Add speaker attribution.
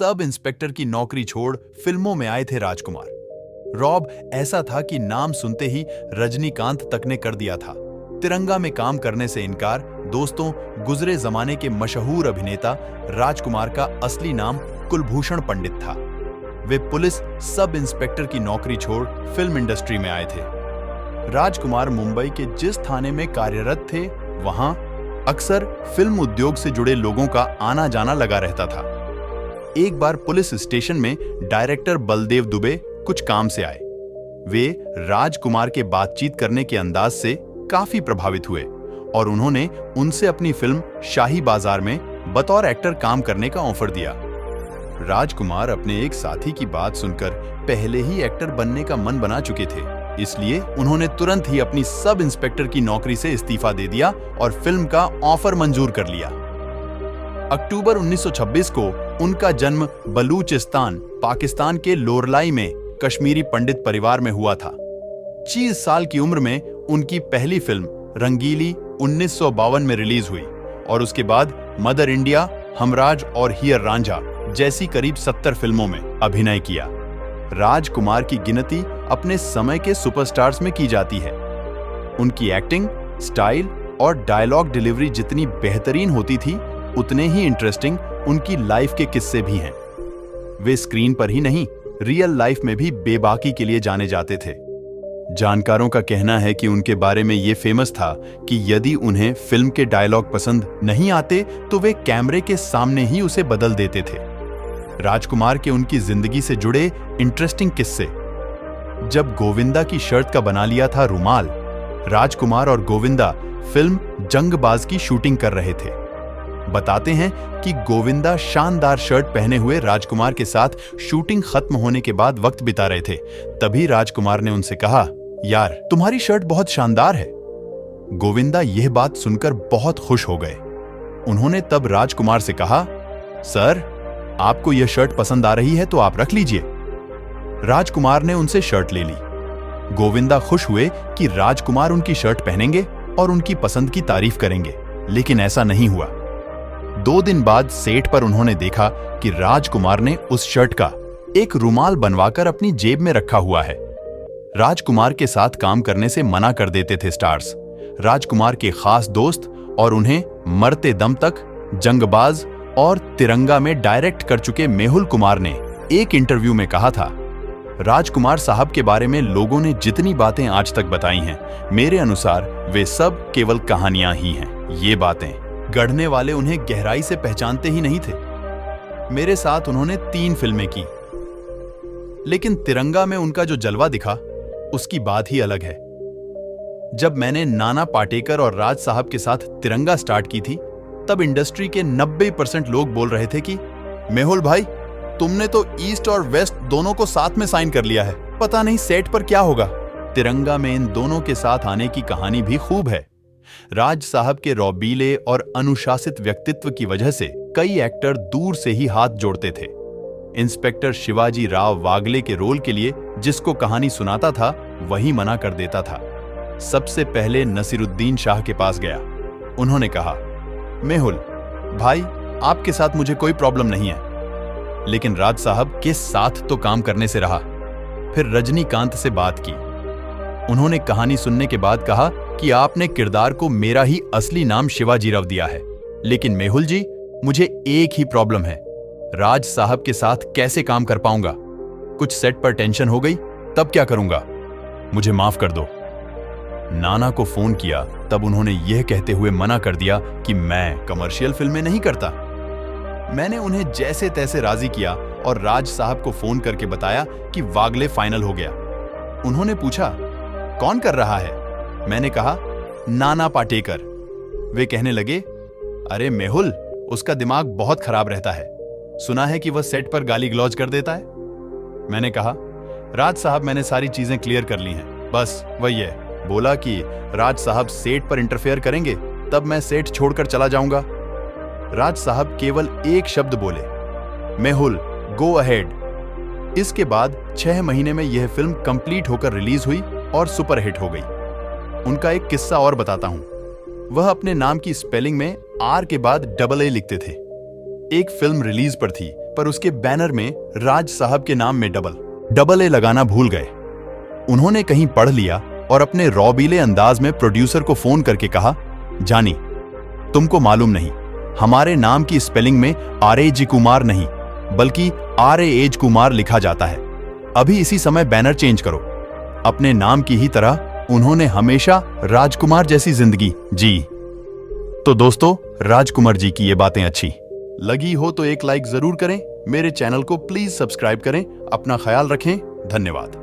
Speaker 1: Sub inspector की नौकरी छोड़ फिल्मों में आए थे राजकुमार। रॉब ऐसा था कि नाम सुनते ही रजनीकांत तक ने कर दिया था। तिरंगा में काम करने से इनकार। दोस्तों, गुजरे जमाने के मशहूर अभिनेता राजकुमार का असली नाम कुलभूषण पंडित था। वे पुलिस सब इंस्पेक्टर की नौकरी छोड़ फिल्म इंडस्ट्री में आए थे। राजकुमार मुंबई के जिस थाने में कार्यरत थे, वहां अक्सर फिल्म उद्योग से जुड़े लोगों का आना जाना लगा रहता था। एक बार पुलिस स्टेशन में डायरेक्टर बलदेव दुबे कुछ काम से आए। वे राजकुमार के बातचीत करने के अंदाज से काफी प्रभावित हुए और उन्होंने उनसे अपनी फिल्म शाही बाजार में बतौर एक्टर काम करने का ऑफर दिया। राजकुमार अपने एक साथी की बात सुनकर पहले ही एक्टर बनने का मन बना चुके थे, इसलिए उन्होंने तुरंत ही अपनी सब इंस्पेक्टर की नौकरी से इस्तीफा दे दिया और फिल्म का ऑफर मंजूर कर लिया। अक्टूबर 1926 को उनका जन्म बलूचिस्तान, पाकिस्तान के लोरलाई में कश्मीरी पंडित परिवार में हुआ था। 30 साल की उम्र में उनकी पहली फिल्म रंगीली 1952 में रिलीज हुई और उसके बाद मदर इंडिया, हमराज और हीयर रांझा जैसी करीब 70 फिल्मों में अभिनय किया। राजकुमार की गिनती अपने समय के सुपरस्टार्स में की जाती है। उनकी एक्टिंग, स्टाइल और डायलॉग डिलीवरी जितनी बेहतरीन होती थी, उतने ही इंटरेस्टिंग उनकी लाइफ के किस्से भी हैं। वे स्क्रीन पर ही नहीं, रियल लाइफ में भी बेबाकी के लिए जाने जाते थे। जानकारों का कहना है कि उनके बारे में यह फेमस था कि यदि उन्हें फिल्म के डायलॉग पसंद नहीं आते तो वे कैमरे के सामने ही उसे बदल देते थे। राजकुमार के उनकी जिंदगी से जुड़े इंटरेस्टिंग किस्से। जब गोविंदा की शर्ट का बना लिया था रुमाल, राजकुमार और गोविंदा फिल्म जंगबाज की शूटिंग कर रहे थे। बताते हैं कि गोविंदा शानदार शर्ट पहने हुए राजकुमार के साथ शूटिंग खत्म होने के बाद वक्त बिता रहे थे। तभी राजकुमार ने उनसे कहा, यार तुम्हारी शर्ट बहुत शानदार है। गोविंदा यह बात सुनकर बहुत खुश हो गए। उन्होंने तब राजकुमार से कहा, सर आपको यह शर्ट पसंद आ रही है तो आप रख लीजिए। राजकुमार ने उनसे शर्ट ले ली। गोविंदा खुश हुए कि राजकुमार उनकी शर्ट पहनेंगे और उनकी पसंद की तारीफ करेंगे, लेकिन ऐसा नहीं हुआ। 2 दिन बाद सेट पर उन्होंने देखा कि राजकुमार ने उस शर्ट का एक रुमाल बनवाकर अपनी जेब में रखा हुआ है। राजकुमार के साथ काम करने से मना कर देते थे स्टार्स। राजकुमार के खास दोस्त और उन्हें मरते दम तक जंगबाज और तिरंगा में डायरेक्ट कर चुके मेहुल कुमार ने एक इंटरव्यू में कहा था, राजकुमार साहब के बारे में लोगों ने जितनी बातें आज तक बताई हैं, मेरे अनुसार वे सब केवल कहानियां ही हैं। ये बातें गढ़ने वाले उन्हें गहराई से पहचानते ही नहीं थे। मेरे साथ उन्होंने 3 फिल्में की, लेकिन तिरंगा में उनका जो जलवा दिखा उसकी बात ही अलग है। जब मैंने नाना पाटेकर और राज साहब के साथ तिरंगा स्टार्ट की थी, तब इंडस्ट्री के 90% लोग बोल रहे थे कि मेहुल भाई तुमने तो ईस्ट और वेस्ट दोनों को साथ में साइन कर लिया है, पता नहीं सेट पर क्या होगा। तिरंगा में इन दोनों के साथ आने की कहानी भी खूब है। राज साहब के रौबीले और अनुशासित व्यक्तित्व की वजह से कई एक्टर दूर से ही हाथ जोड़ते थे। इंस्पेक्टर शिवाजी राव वागले के रोल के लिए जिसको कहानी सुनाता था, वही मना कर देता था। सबसे पहले नसीरुद्दीन शाह के पास गया। उन्होंने कहा, मेहुल भाई आपके साथ मुझे कोई प्रॉब्लम नहीं है, लेकिन राज साहब के साथ तो काम करने से रहा। फिर रजनीकांत से बात की। उन्होंने कहानी सुनने के बाद कहा कि आपने किरदार को मेरा ही असली नाम शिवाजी राव दिया है, लेकिन मेहुल जी मुझे एक ही प्रॉब्लम है, राज साहब के साथ कैसे काम कर पाऊंगा? कुछ सेट पर टेंशन हो गई, तब क्या करूंगा? मुझे माफ कर दो। नाना को फोन किया, तब उन्होंने यह कहते हुए मना कर दिया कि मैं कमर्शियल फिल्में नहीं करता। मैंने उन्हें जैसे तैसे राजी किया और राज साहब को फोन करके बताया कि वागले फाइनल हो गया। उन्होंने पूछा, कौन कर रहा है? मैंने कहा, नाना पाटेकर। वे कहने लगे, अरे मेहुल उसका दिमाग बहुत खराब रहता है, सुना है कि वह सेट पर गाली गलौज कर देता है। मैंने कहा, राज साहब मैंने सारी चीजें क्लियर कर ली हैं, बस वही है। बोला कि राज साहब सेट पर इंटरफेयर करेंगे तब मैं सेट छोड़कर चला जाऊंगा। राज साहब केवल एक शब्द बोले, मेहुल गो अहेड। इसके बाद 6 महीने में यह फिल्म कंप्लीट होकर रिलीज हुई और सुपरहिट हो गई। उनका एक किस्सा और बताता हूं। वह अपने नाम की स्पेलिंग में आर के बाद AA लिखते थे। एक फिल्म रिलीज पर थी पर उसके बैनर में राज साहब के नाम में डबल ए लगाना भूल गए। उन्होंने कहीं पढ़ लिया और अपने रौबीले अंदाज में प्रोड्यूसर को फोन करके कहा, जानी, तुमको मालूम नहीं, हमारे नाम की स्पेलिंग में RAG कुमार नहीं बल्कि RAH कुमार लिखा जाता है। अभी इसी समय बैनर चेंज करो। अपने नाम की ही तरह उन्होंने हमेशा राजकुमार जैसी जिंदगी जी। तो दोस्तों, राजकुमार जी की ये बातें अच्छी लगी हो तो एक लाइक जरूर करें। मेरे चैनल को प्लीज सब्सक्राइब करें। अपना ख्याल रखें। धन्यवाद।